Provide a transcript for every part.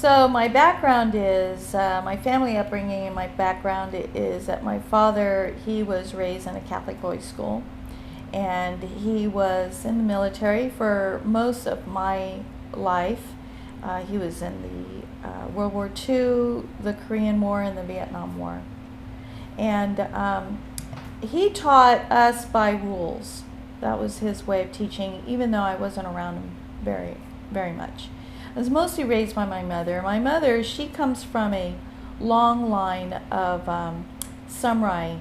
So my background is, my family upbringing and my background is that my father, he was raised in a Catholic boys' school, and he was in the military for most of my life. He was in the World War II, the Korean War, and the Vietnam War. And he taught us by rules. That was his way of teaching, even though I wasn't around him very much. I was mostly raised by my mother. My mother, she comes from a long line of samurai,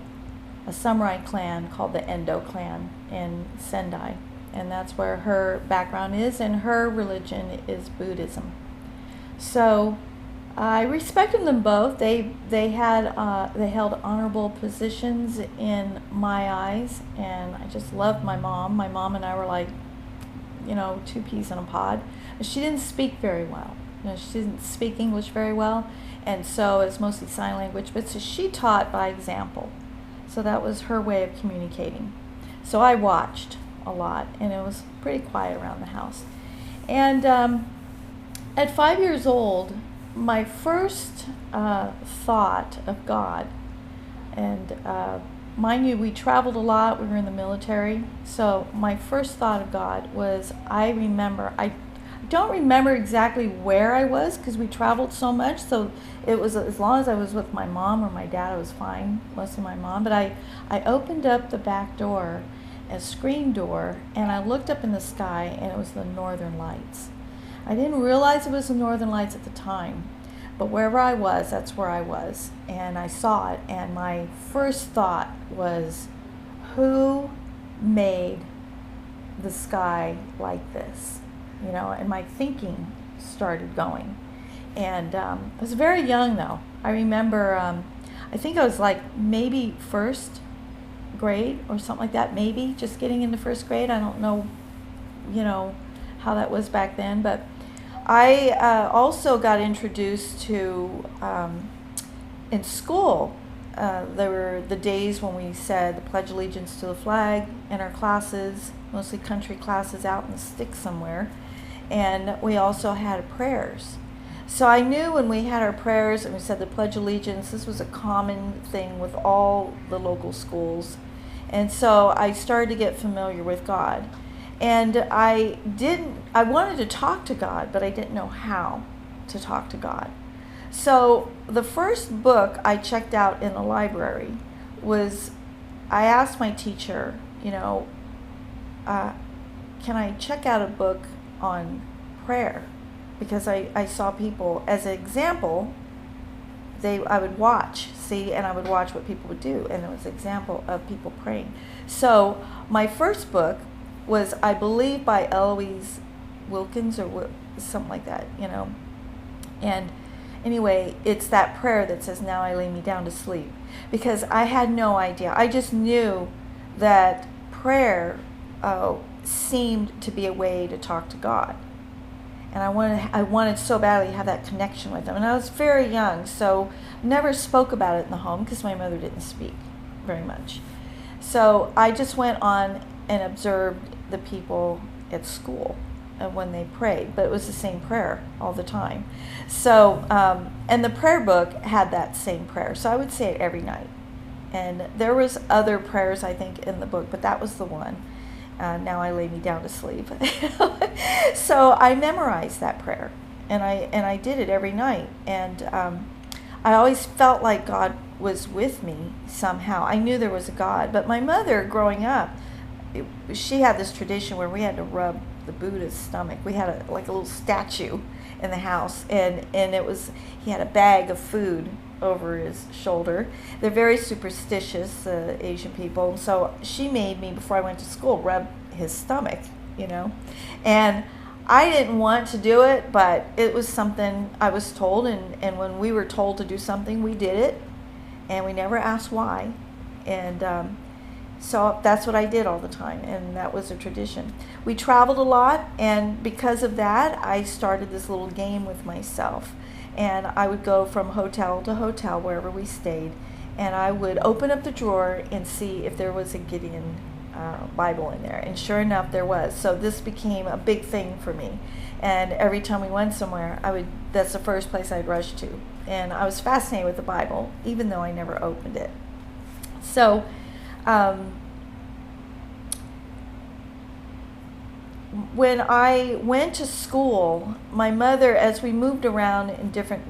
a samurai clan called the Endo clan in Sendai. And that's where her background is, and her religion is Buddhism. So I respected them both. They held honorable positions in my eyes, and I just loved my mom. My mom and I were like, two peas in a pod. She didn't speak very well. She didn't speak English very well, and so it's mostly sign language. But so she taught by example. So that was her way of communicating. So I watched a lot, and it was pretty quiet around the house. And at 5 years old, my first thought of God, and mind you, we traveled a lot, we were in the military, so my first thought of God was, I don't remember exactly where I was because we traveled so much, so it was, as long as I was with my mom or my dad, I was fine, mostly my mom, but I opened up the back door, a screen door, and I looked up in the sky, and it was the Northern Lights. I didn't realize it was the Northern Lights at the time, but wherever I was, that's where I was, and I saw it, and my first thought was, who made the sky like this? And my thinking started going. And I was very young, though. I remember, I think I was like maybe first grade or something like that, maybe just getting into first grade. I don't know, how that was back then, but I also got introduced to, in school, there were the days when we said the Pledge of Allegiance to the flag in our classes, mostly country classes out in the sticks somewhere, and we also had prayers. So I knew when we had our prayers and we said the Pledge of Allegiance, this was a common thing with all the local schools, and so I started to get familiar with God. And I wanted to talk to God, but I didn't know how to talk to God. So the first book I checked out in the library was, I asked my teacher, can I check out a book on prayer? Because I saw people, as an example, I would watch, and I would watch what people would do, and it was an example of people praying. So my first book was, I believe, by Eloise Wilkins or something like that, And anyway, it's that prayer that says, now I lay me down to sleep. Because I had no idea. I just knew that prayer seemed to be a way to talk to God. And I wanted so badly to have that connection with him. And I was very young, so never spoke about it in the home because my mother didn't speak very much. So I just went on and observed the people at school and when they prayed, but it was the same prayer all the time. So, and the prayer book had that same prayer, so I would say it every night. And there was other prayers, I think, in the book, but that was the one. Now I lay me down to sleep. So I memorized that prayer, and I did it every night. And I always felt like God was with me somehow. I knew there was a God, but my mother, growing up, she had this tradition where we had to rub the Buddha's stomach. We had a little statue in the house, and he had a bag of food over his shoulder. They're very superstitious, Asian people, and so she made me, before I went to school, rub his stomach, and I didn't want to do it, but it was something I was told, and when we were told to do something, we did it, and we never asked why. And so that's what I did all the time, and that was a tradition. We traveled a lot, and because of that, I started this little game with myself. And I would go from hotel to hotel wherever we stayed, and I would open up the drawer and see if there was a Gideon Bible in there. And sure enough, there was. So this became a big thing for me. And every time we went somewhere, that's the first place I'd rush to. And I was fascinated with the Bible, even though I never opened it. So, when I went to school, my mother, as we moved around in different,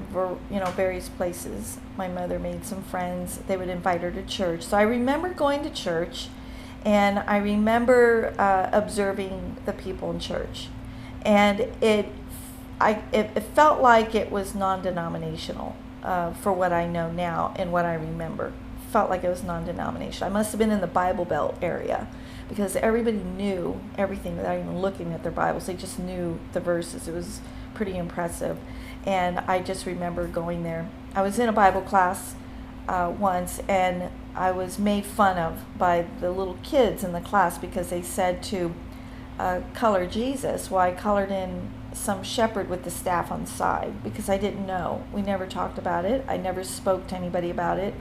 various places, my mother made some friends. They would invite her to church. So I remember going to church, and I remember observing the people in church. And it felt like it was non-denominational for what I know now and what I remember. Felt like it was non-denominational. I must have been in the Bible Belt area, because everybody knew everything without even looking at their Bibles. They just knew the verses. It was pretty impressive. And I just remember going there. I was in a Bible class once, and I was made fun of by the little kids in the class because they said to color Jesus. Well, I colored in some shepherd with the staff on the side because I didn't know. We never talked about it. I never spoke to anybody about it.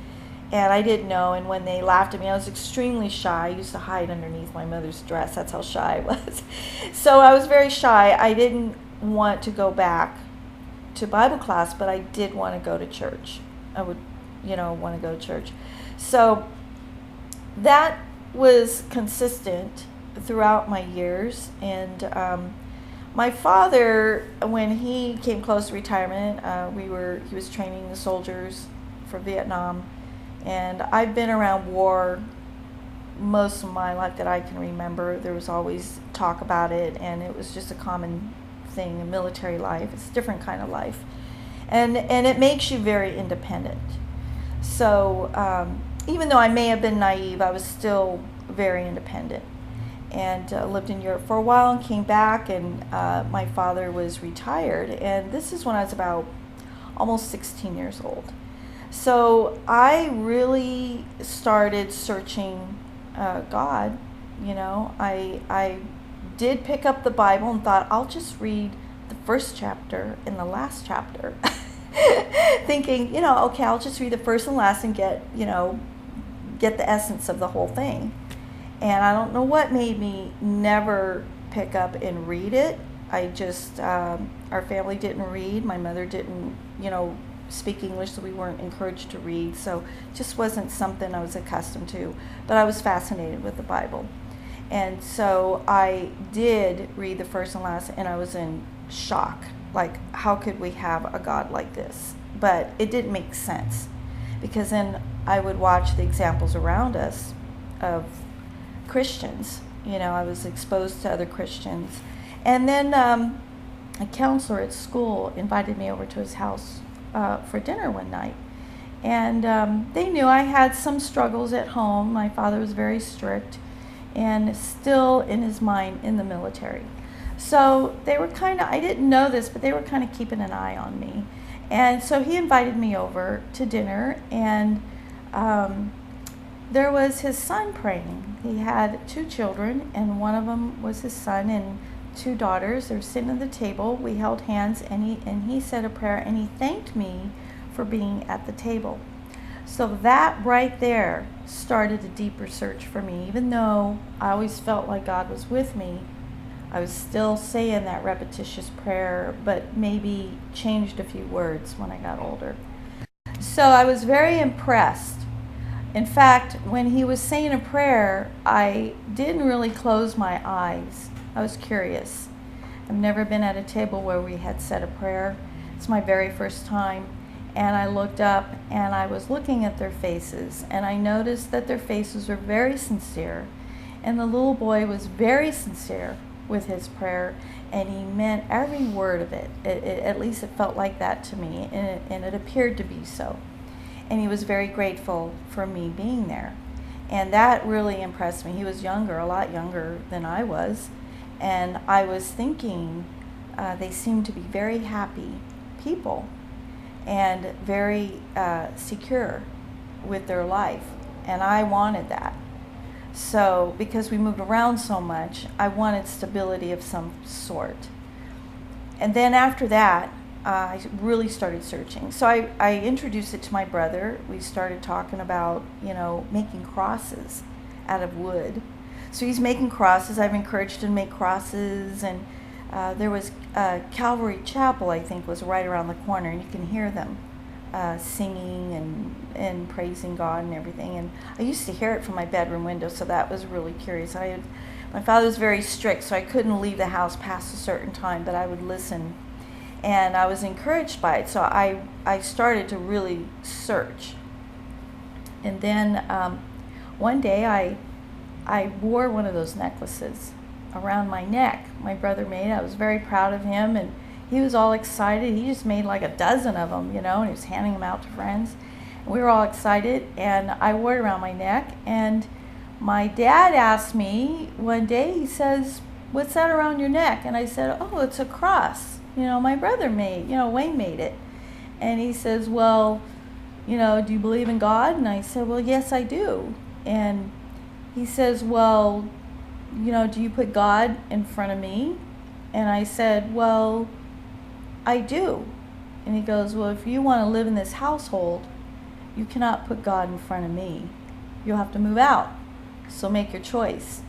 And I didn't know, and when they laughed at me, I was extremely shy. I used to hide underneath my mother's dress. That's how shy I was. So I was very shy. I didn't want to go back to Bible class, but I did want to go to church. I would, want to go to church. So that was consistent throughout my years. And my father, when he came close to retirement, he was training the soldiers for Vietnam. And I've been around war most of my life that I can remember. There was always talk about it, and it was just a common thing in military life. It's a different kind of life. And it makes you very independent. So even though I may have been naive, I was still very independent. And lived in Europe for a while and came back, and my father was retired. And this is when I was about almost 16 years old. So I really started searching God. I did pick up the Bible and thought, I'll just read the first chapter and the last chapter. Thinking, okay, I'll just read the first and last and get the essence of the whole thing. And I don't know what made me never pick up and read it. I just, our family didn't read. My mother didn't, speak English, so we weren't encouraged to read. So it just wasn't something I was accustomed to. But I was fascinated with the Bible. And so I did read the first and last, and I was in shock. Like, how could we have a God like this? But it didn't make sense, because then I would watch the examples around us of Christians. I was exposed to other Christians. And then a counselor at school invited me over to his house for dinner one night. And they knew I had some struggles at home. My father was very strict and still in his mind in the military. So they were I didn't know this, but they were kind of keeping an eye on me. And so he invited me over to dinner, and there was his son praying. He had 2 children, and one of them was his son, and 2 daughters. They were sitting at the table. We held hands, and he said a prayer, and he thanked me for being at the table. So that right there started a deeper search for me. Even though I always felt like God was with me, I was still saying that repetitious prayer, but maybe changed a few words when I got older. So I was very impressed. In fact, when he was saying a prayer, I didn't really close my eyes. I was curious. I've never been at a table where we had said a prayer. It's my very first time. And I looked up, and I was looking at their faces, and I noticed that their faces were very sincere. And the little boy was very sincere with his prayer, and he meant every word of it. At least it felt like that to me, and it appeared to be so. And he was very grateful for me being there. And that really impressed me. He was younger, a lot younger than I was. And I was thinking, they seemed to be very happy people and very secure with their life. And I wanted that. So, because we moved around so much, I wanted stability of some sort. And then after that, I really started searching. So I introduced it to my brother. We started talking about, making crosses out of wood. So he's making crosses. I've encouraged him to make crosses, and there was Calvary Chapel, I think, was right around the corner, and you can hear them singing and praising God and everything. And I used to hear it from my bedroom window, so that was really curious. My father was very strict, so I couldn't leave the house past a certain time, but I would listen, and I was encouraged by it. So I started to really search. And then one day I wore one of those necklaces around my neck. My brother made it. I was very proud of him, and he was all excited. He just made like a dozen of them, and he was handing them out to friends. And we were all excited, and I wore it around my neck. And my dad asked me one day, he says, "What's that around your neck?" And I said, "Oh, it's a cross. My brother made, Wayne made it." And he says, "Well, do you believe in God?" And I said, "Well, yes, I do." And he says, "Well, do you put God in front of me?" And I said, "Well, I do." And he goes, "Well, if you want to live in this household, you cannot put God in front of me. You'll have to move out. So make your choice."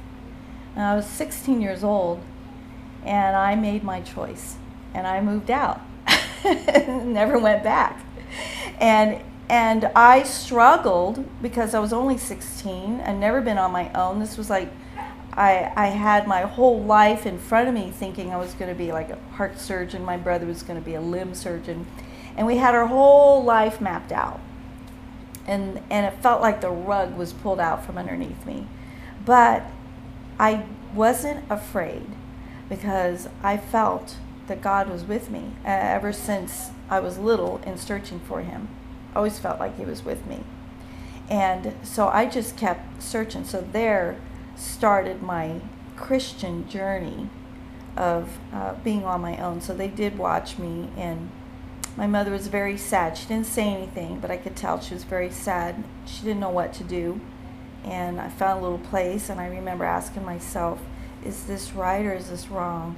And I was 16 years old, and I made my choice, and I moved out. Never went back. And I struggled because I was only 16. I'd never been on my own. This was like I had my whole life in front of me thinking I was going to be like a heart surgeon. My brother was going to be a limb surgeon. And we had our whole life mapped out. And it felt like the rug was pulled out from underneath me. But I wasn't afraid because I felt that God was with me ever since I was little and searching for him. I always felt like he was with me. And so I just kept searching. So there started my Christian journey of being on my own. So they did watch me, and my mother was very sad. She didn't say anything, but I could tell she was very sad. She didn't know what to do. And I found a little place, and I remember asking myself, is this right or is this wrong?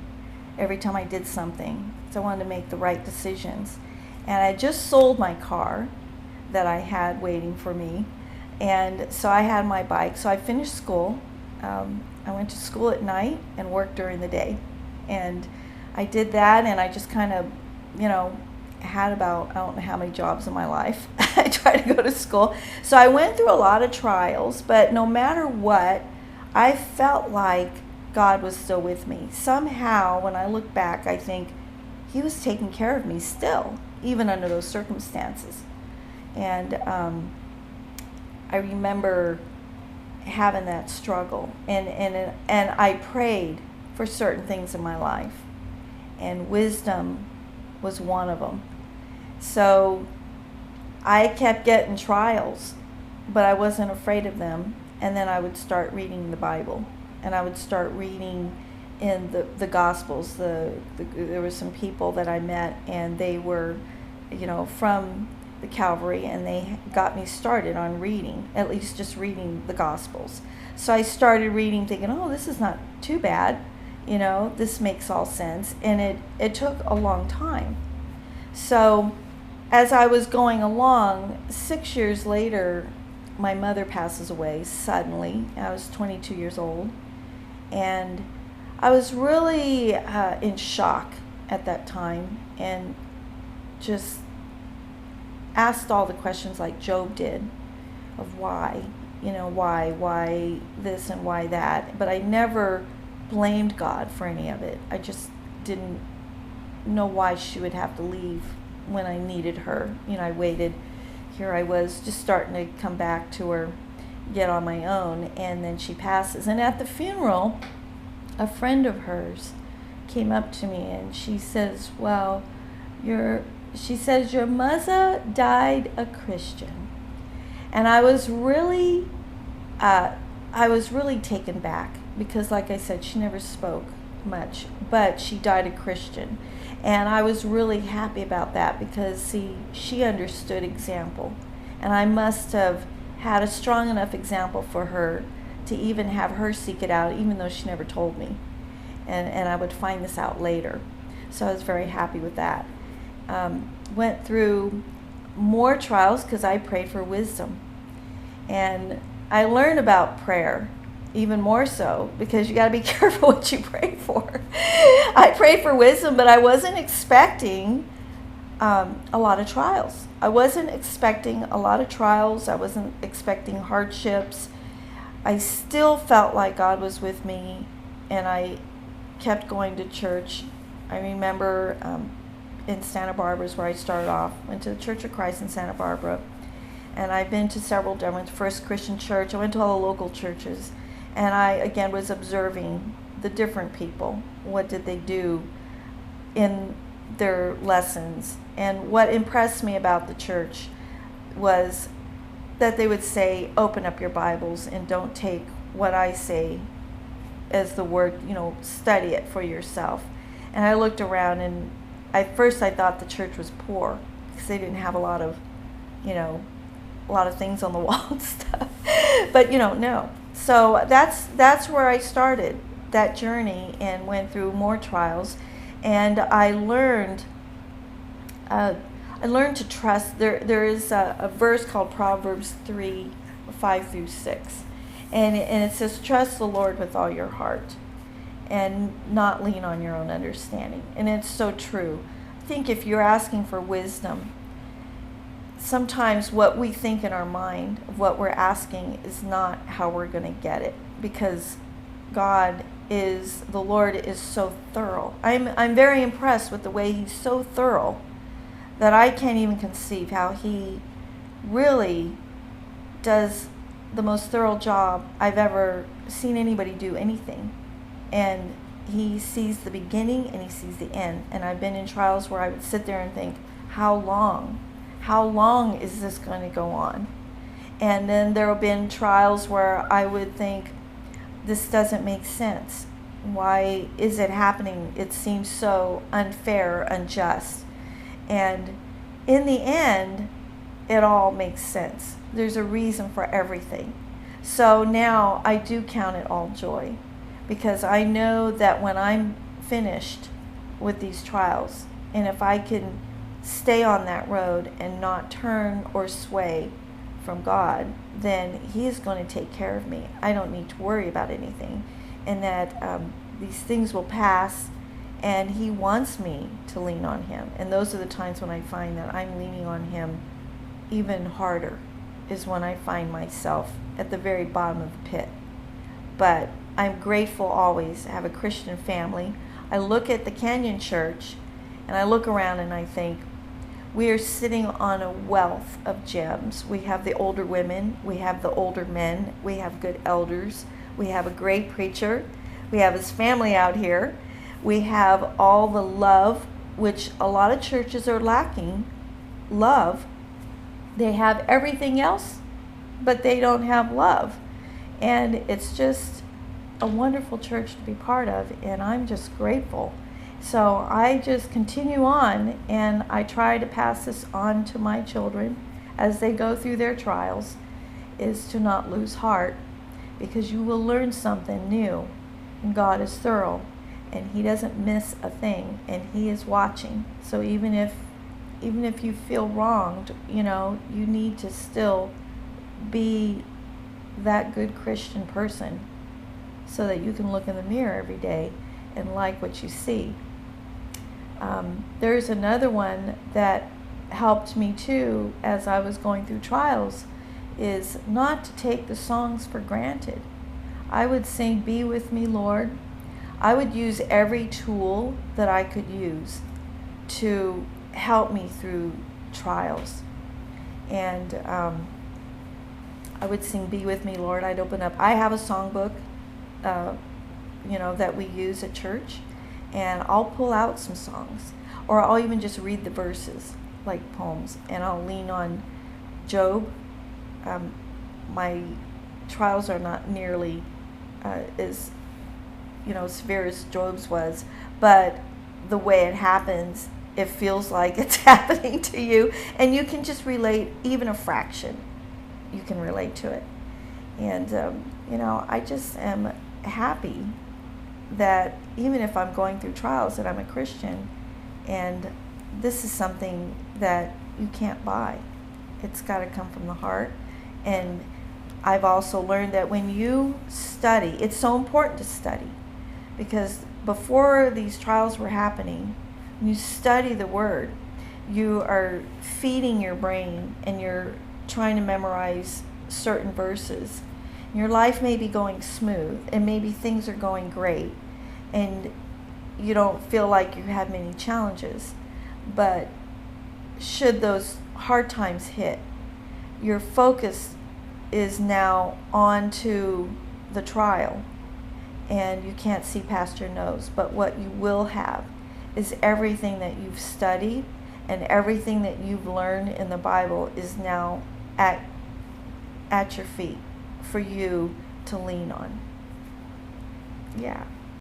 Every time I did something. So I wanted to make the right decisions. And I just sold my car that I had waiting for me. And so I had my bike. So I finished school. I went to school at night and worked during the day. And I did that, and I just kind of, had about, I don't know how many jobs in my life. I tried to go to school. So I went through a lot of trials, but no matter what, I felt like God was still with me. Somehow, when I look back, I think he was taking care of me still, even under those circumstances. And I remember having that struggle, and I prayed for certain things in my life, and wisdom was one of them. So I kept getting trials, but I wasn't afraid of them. And then I would start reading the Bible, and I would start reading in the Gospels. There were some people that I met, and they were, from the Calvary, and they got me started on reading, at least just reading the Gospels. So I started reading thinking, oh, this is not too bad. This makes all sense. And it took a long time. So as I was going along, 6 years later, my mother passes away suddenly. I was 22 years old. And I was really in shock at that time, and just asked all the questions like Job did of why, why this and why that. But I never blamed God for any of it. I just didn't know why she would have to leave when I needed her. I waited. Here I was just starting to come back to her, get on my own, and then she passes. And at the funeral, a friend of hers came up to me, and she says, well, your mother died a Christian. And I was really taken back, because like I said, she never spoke much, but she died a Christian. And I was really happy about that, because see, she understood example, and I must have had a strong enough example for her to even have her seek it out, even though she never told me. And I would find this out later. So I was very happy with that. Went through more trials because I prayed for wisdom. And I learned about prayer. even more so, because you got to be careful what you pray for. I prayed for wisdom, but I wasn't expecting a lot of trials. I wasn't expecting a lot of trials. I wasn't expecting hardships. I still felt like God was with me, and I kept going to church. I remember in Santa Barbara is where I started off. Went to the Church of Christ in Santa Barbara, and I've been to several. I went to First Christian Church. I went to all the local churches, and I again was observing the different people. What did they do in their lessons? And what impressed me about the church was that they would say, open up your Bibles and don't take what I say as the word, study it for yourself. And I looked around, and at first I thought the church was poor because they didn't have a lot of things on the wall and stuff. But no. So that's where I started that journey and went through more trials, and I learned to trust. There is a verse called Proverbs 3:5-6, and it says, trust the Lord with all your heart and not lean on your own understanding. And it's so true. I think if you're asking for wisdom, sometimes what we think in our mind of what we're asking is not how we're going to get it, because the Lord is so thorough. I'm very impressed with the way He's so thorough that I can't even conceive how He really does the most thorough job I've ever seen anybody do anything. And He sees the beginning and He sees the end. And I've been in trials where I would sit there and think, how long? How long is this going to go on? And then there have been trials where I would think, this doesn't make sense. Why is it happening? It seems so unfair, unjust. And in the end, it all makes sense. There's a reason for everything. So now I do count it all joy, because I know that when I'm finished with these trials, and if I can stay on that road and not turn or sway from God, then He is going to take care of me. I don't need to worry about anything, and that these things will pass, and He wants me to lean on Him. And those are the times when I find that I'm leaning on Him even harder, is when I find myself at the very bottom of the pit. But I'm grateful always to have a Christian family. I look at the Canyon Church, and I look around and I think, we are sitting on a wealth of gems. We have the older women, we have the older men, we have good elders, we have a great preacher, we have his family out here, we have all the love, which a lot of churches are lacking. Love. They have everything else, but they don't have love. And it's just a wonderful church to be part of, and I'm just grateful. So I just continue on, and I try to pass this on to my children as they go through their trials, is to not lose heart, because you will learn something new. And God is thorough, and He doesn't miss a thing, and He is watching. So even if you feel wronged, you need to still be that good Christian person, so that you can look in the mirror every day and like what you see. There's another one that helped me too as I was going through trials, is not to take the songs for granted. I would sing "Be With Me, Lord." I would use every tool that I could use to help me through trials. And I would sing "Be With Me, Lord." I'd open up. I have a songbook, that we use at church, and I'll pull out some songs, or I'll even just read the verses like poems, and I'll lean on Job. My trials are not nearly as severe as Job's was, but the way it happens, it feels like it's happening to you, and you can just relate even a fraction. You can relate to it. And I just am happy that even if I'm going through trials, that I'm a Christian, and this is something that you can't buy. It's got to come from the heart. And I've also learned that when you study, it's so important to study, because before these trials were happening, when you study the Word, you are feeding your brain and you're trying to memorize certain verses. Your life may be going smooth and maybe things are going great and you don't feel like you have many challenges. But should those hard times hit, your focus is now on to the trial and you can't see past your nose. But what you will have is everything that you've studied and everything that you've learned in the Bible is now at your feet for you to lean on. Yeah.